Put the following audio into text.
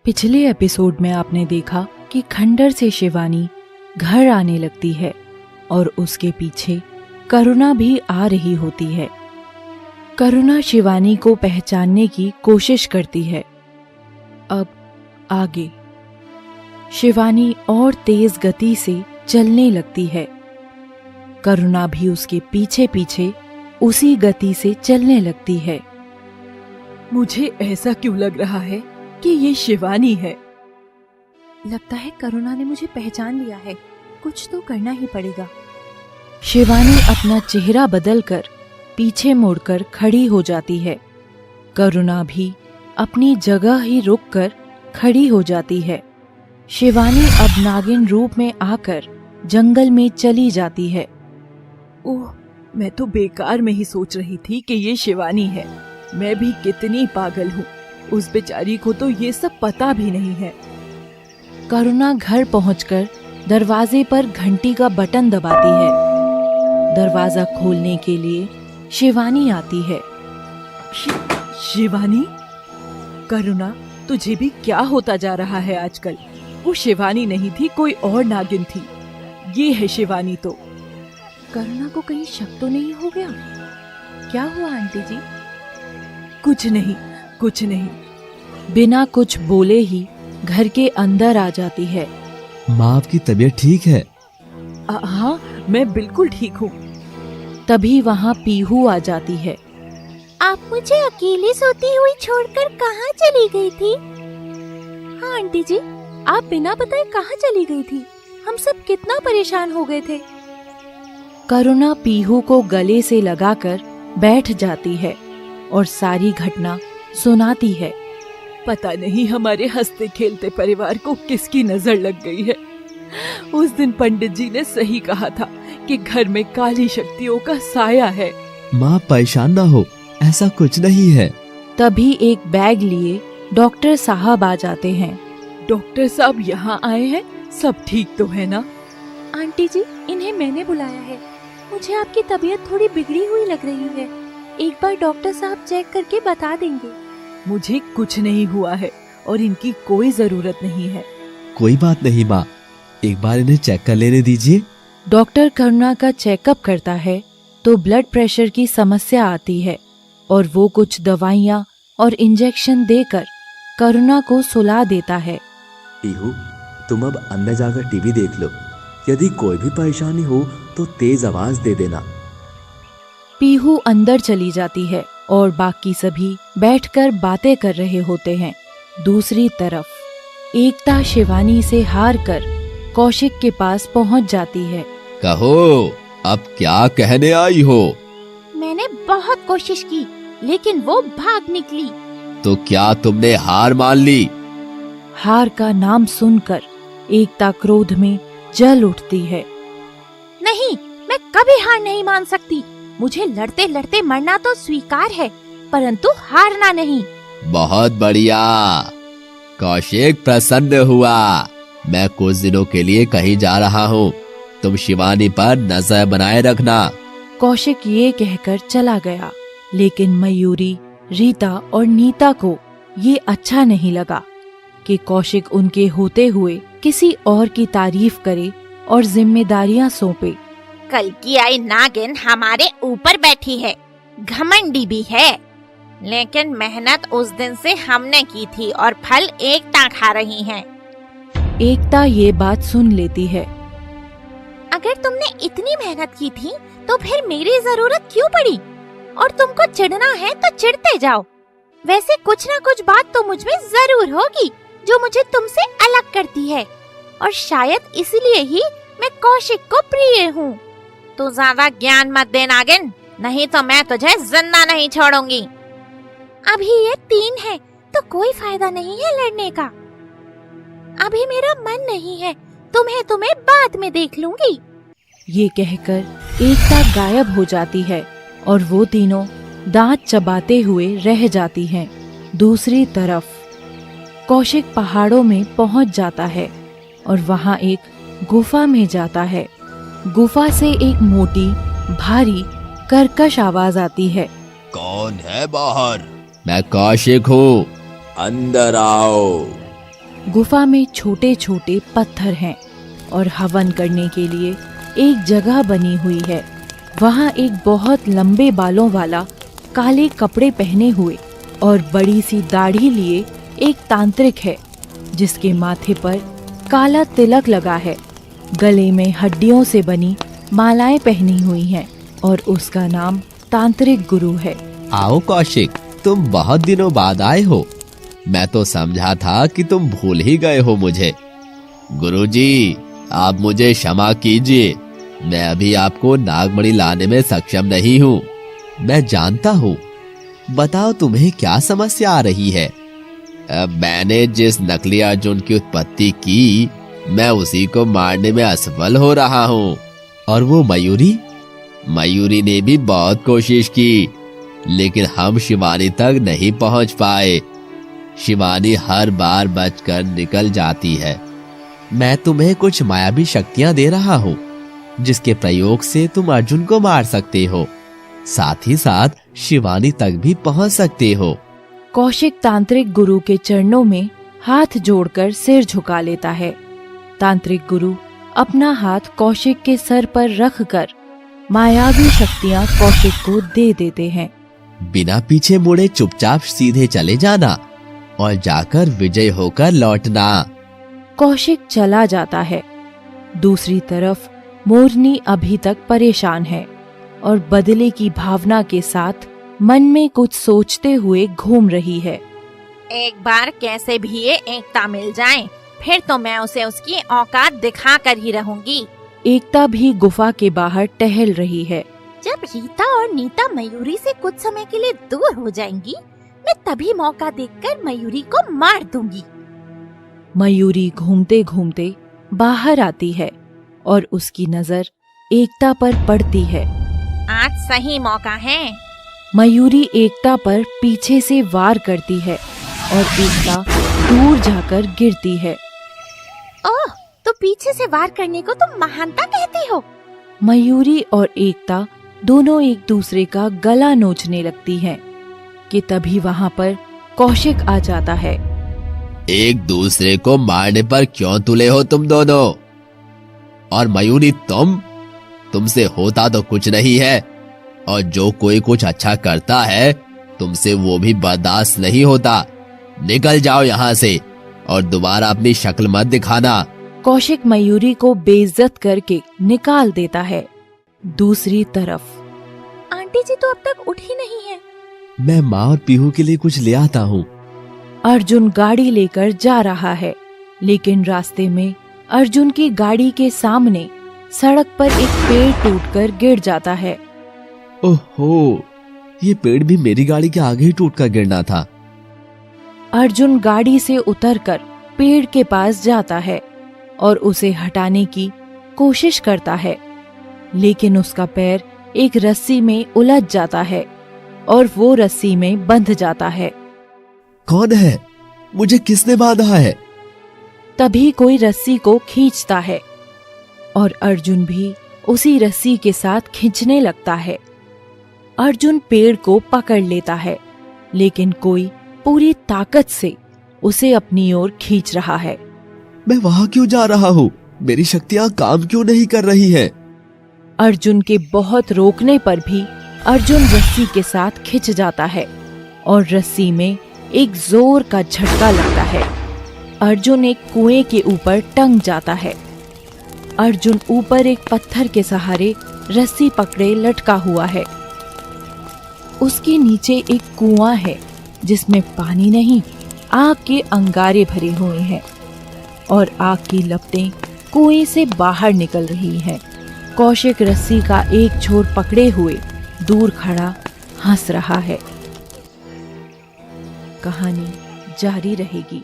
पिछले एपिसोड में आपने देखा कि खंडर से शिवानी घर आने लगती है और उसके पीछे करुणा भी आ रही होती है। करुणा शिवानी को पहचानने की कोशिश करती है। अब आगे शिवानी और तेज गति से चलने लगती है। करुणा भी उसके पीछे पीछे उसी गति से चलने लगती है। मुझे ऐसा क्यों लग रहा है कि ये शिवानी है। लगता है करुणा ने मुझे पहचान लिया है। कुछ तो करना ही पड़ेगा। शिवानी अपना चेहरा बदलकर पीछे मुड़कर खड़ी हो जाती है। करुणा भी अपनी जगह ही रुककर खड़ी हो जाती है। शिवानी अब नागिन रूप में आकर जंगल में चली जाती है। ओह, मैं तो बेकार में ही सोच रही थी कि ये शिवानी है। मैं भी कितनी पागल हूँ। उस बेचारी को तो ये सब पता भी नहीं है। करुणा घर पहुंचकर दरवाजे पर घंटी का बटन दबाती है। दरवाजा खोलने के लिए शिवानी आती है। शिवानी? करुणा, तुझे भी क्या होता जा रहा है आजकल? वो शिवानी नहीं थी, कोई और नागिन थी। ये है शिवानी तो। करुणा को कहीं शक तो नहीं हो गया? क्या हुआ आंटी जी? कुछ नहीं, कुछ नहीं। बिना कुछ बोले ही घर के अंदर आ जाती है। माँ, आपकी तबीयत ठीक है? हाँ, मैं बिल्कुल ठीक हूँ। तभी वहाँ पीहू आ जाती है। आप मुझे अकेले सोती हुई छोड़कर कहाँ चली गई थी? हाँ आंटी जी, आप बिना बताए कहाँ चली गई थी? हम सब कितना परेशान हो गए थे। करुणा पीहू को गले से लगाकर बैठ जाती है और सारी घटना सुनाती है। पता नहीं हमारे हंसते खेलते परिवार को किसकी नजर लग गई है। उस दिन पंडित जी ने सही कहा था कि घर में काली शक्तियों का साया है। माँ, परेशान ना हो, ऐसा कुछ नहीं है। तभी एक बैग लिए डॉक्टर साहब आ जाते हैं। डॉक्टर साहब यहाँ आए हैं? सब ठीक तो है ना? आंटी जी, इन्हें मैंने बुलाया है। मुझे आपकी तबीयत थोड़ी बिगड़ी हुई लग रही है। एक बार डॉक्टर साहब चेक करके बता देंगे। मुझे कुछ नहीं हुआ है और इनकी कोई जरूरत नहीं है। कोई बात नहीं माँ, एक बार इन्हें चेक कर लेने दीजिए। डॉक्टर करुणा का चेकअप करता है तो ब्लड प्रेशर की समस्या आती है और वो कुछ दवाइयाँ और इंजेक्शन देकर करुणा को सुला देता है। पीहू, तुम अब अंदर जाकर टीवी देख लो। यदि कोई भी परेशानी हो तो तेज आवाज दे देना। पीहू अंदर चली जाती है और बाकी सभी बैठकर बातें कर रहे होते हैं। दूसरी तरफ एकता शिवानी से हार कर कौशिक के पास पहुंच जाती है। कहो, अब क्या कहने आई हो? मैंने बहुत कोशिश की लेकिन वो भाग निकली। तो क्या तुमने हार मान ली? हार का नाम सुनकर एकता क्रोध में जल उठती है। नहीं, मैं कभी हार नहीं मान सकती। मुझे लड़ते लड़ते मरना तो स्वीकार है, परंतु हारना नहीं। बहुत बढ़िया। कौशिक प्रसन्न हुआ। मैं कुछ दिनों के लिए कहीं जा रहा हूँ। तुम शिवानी पर नजर बनाए रखना। कौशिक ये कहकर चला गया, लेकिन मयूरी, रीता और नीता को ये अच्छा नहीं लगा कि कौशिक उनके होते हुए किसी और की तारीफ करे और जिम्मेदारियां सौंपे। कल की आई नागिन हमारे ऊपर बैठी है, घमंडी भी है, लेकिन मेहनत उस दिन से हमने की थी और फल एकता खा रही है। एकता ये बात सुन लेती है। अगर तुमने इतनी मेहनत की थी तो फिर मेरी जरूरत क्यों पड़ी? और तुमको चिढ़ना है तो चिढ़ते जाओ। वैसे कुछ ना कुछ बात तो मुझ में जरूर होगी जो मुझे तुमसे अलग करती है, और शायद इसलिए ही मैं कौशिक को प्रिय हूँ। तू ज्यादा ज्ञान मत दे नागिन, नहीं तो मैं तुझे जिंदा नहीं छोड़ूंगी। अभी ये 3 है तो कोई फायदा नहीं है लड़ने का। अभी मेरा मन नहीं है, तुम्हें बाद में देख लूंगी। ये कहकर एकता गायब हो जाती है और वो तीनों दांत चबाते हुए रह जाती हैं। दूसरी तरफ कौशिक पहाड़ों में पहुंच जाता है और वहां एक गुफा में जाता है। गुफा से एक मोटी, भारी, कर्कश आवाज आती है। कौन है बाहर? मैं कौशिक हूँ। अंदर आओ। गुफा में छोटे छोटे पत्थर हैं और हवन करने के लिए एक जगह बनी हुई है। वहाँ एक बहुत लंबे बालों वाला, काले कपड़े पहने हुए और बड़ी सी दाढ़ी लिए एक तांत्रिक है, जिसके माथे पर काला तिलक लगा है। गले में हड्डियों से बनी मालाएं पहनी हुई हैं और उसका नाम तांत्रिक गुरु है। आओ कौशिक, तुम बहुत दिनों बाद आए हो। मैं तो समझा था कि तुम भूल ही गए हो मुझे। गुरुजी, आप मुझे क्षमा कीजिए, मैं अभी आपको नागमणि लाने में सक्षम नहीं हूँ। मैं जानता हूँ। बताओ तुम्हें क्या समस्या आ रही है? मैंने जिस नकली अर्जुन की उत्पत्ति की, मैं उसी को मारने में असफल हो रहा हूँ। और वो मयूरी ने भी बहुत कोशिश की, लेकिन हम शिवानी तक नहीं पहुँच पाए। शिवानी हर बार बचकर निकल जाती है। मैं तुम्हें कुछ मायावी शक्तियाँ दे रहा हूँ, जिसके प्रयोग से तुम अर्जुन को मार सकते हो, साथ ही साथ शिवानी तक भी पहुँच सकते हो। कौशिक तांत्रिक गुरु के चरणों में हाथ जोड़कर सिर झुका लेता है। तांत्रिक गुरु अपना हाथ कौशिक के सर पर रखकर मायावी शक्तियाँ कौशिक को दे देते हैं। बिना पीछे मुड़े चुपचाप सीधे चले जाना और जाकर विजय होकर लौटना। कौशिक चला जाता है। दूसरी तरफ मोरनी अभी तक परेशान है और बदले की भावना के साथ मन में कुछ सोचते हुए घूम रही है। एक बार कैसे भी ये एकता मिल जाए, फिर तो मैं उसे उसकी औकात दिखा कर ही रहूंगी। एकता भी गुफा के बाहर टहल रही है। जब रीता और नीता मयूरी से कुछ समय के लिए दूर हो जाएंगी, मैं तभी मौका देखकर मयूरी को मार दूंगी। मयूरी घूमते घूमते बाहर आती है और उसकी नजर एकता पर पड़ती है। आज सही मौका है। मयूरी एकता पर पीछे से वार करती है और एकता दूर जाकर गिरती है। ओह, तो पीछे से वार करने को तुम महानता कहती हो? मयूरी और एकता दोनों एक दूसरे का गला नोचने लगती हैं कि तभी वहाँ पर कौशिक आ जाता है। एक दूसरे को मारने पर क्यों तुले हो तुम दोनों? और मयूरी, तुमसे होता तो कुछ नहीं है, और जो कोई कुछ अच्छा करता है तुमसे वो भी बर्दाश्त नहीं होता। निकल जाओ यहाँ से और दोबारा अपनी शक्ल मत दिखाना। कौशिक मयूरी को बेइज्जत करके निकाल देता है। दूसरी तरफ आंटी जी तो अब तक उठ ही नहीं है। मैं माँ और पीहू के लिए कुछ ले आता हूँ। अर्जुन गाड़ी लेकर जा रहा है, लेकिन रास्ते में अर्जुन की गाड़ी के सामने सड़क पर एक पेड़ टूटकर गिर जाता है। ओहो, ये पेड़ भी मेरी गाड़ी के आगे ही टूटकर गिरना था। अर्जुन गाड़ी से उतरकर पेड़ के पास जाता है और उसे हटाने की कोशिश करता है, लेकिन उसका पैर एक रस्सी में उलझ जाता है और वो रस्सी में बंध जाता है। कौन है? मुझे किसने बांधा है? तभी कोई रस्सी को खींचता है और अर्जुन भी उसी रस्सी के साथ खींचने लगता है। अर्जुन पेड़ को पकड़ लेता है, लेकिन कोई पूरी ताकत से उसे अपनी ओर खींच रहा है। मैं वहाँ क्यों जा रहा हूँ? मेरी शक्तियाँ काम क्यों नहीं कर रही हैं? अर्जुन के बहुत रोकने पर भी अर्जुन रस्सी के साथ खिंच जाता है और रस्सी में एक जोर का झटका लगता है। अर्जुन एक कुएं के ऊपर टंग जाता है। अर्जुन ऊपर एक पत्थर के सहारे रस्सी पकड़े लटका हुआ है। उसके नीचे एक कुआं है जिसमें पानी नहीं, आग के अंगारे भरे हुए हैं और आग की लपटें कुएं से बाहर निकल रही हैं। कौशिक रस्सी का एक छोर पकड़े हुए दूर खड़ा हंस रहा है। कहानी जारी रहेगी।